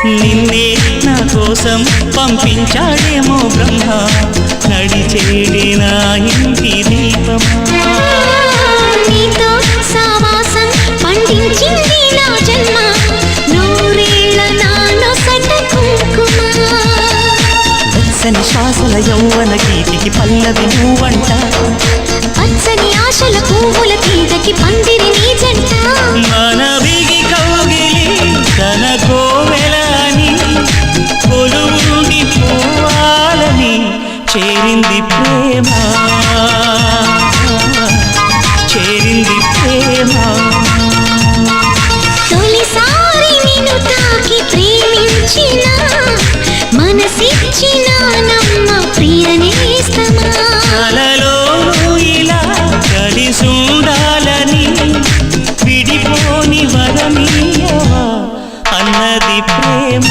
నిన్నే నా కోసం పంపించాడేమో బ్రహ్మ, నడిచేడి నా ఇంటి దీపమా. నీతో సావాసం పండించింది నా జన్మ, నూరేళ్ల నాలో సట కుంకుమ. వెచ్చని శ్వాసల యౌవన గీతికి పల్లవి నువ్వంట, పచ్చని ఆశల పువ్వుల తీగకి పందిరి నీ జంట. మనవిగి కౌగిలి తన కోవెలని కొలువుండి పోవాలని చేరింది ప్రేమ, చేరింది ప్రేమ. తొలిసారి నిన్ను తాకి ప్రేమించిన, మనసిచ్చిన నమ్మ ప్రియ నేస్తమా. కలలో ఇలా కలిసుండాలని విడిపోని వరమీయవా అన్నది ప్రేమ.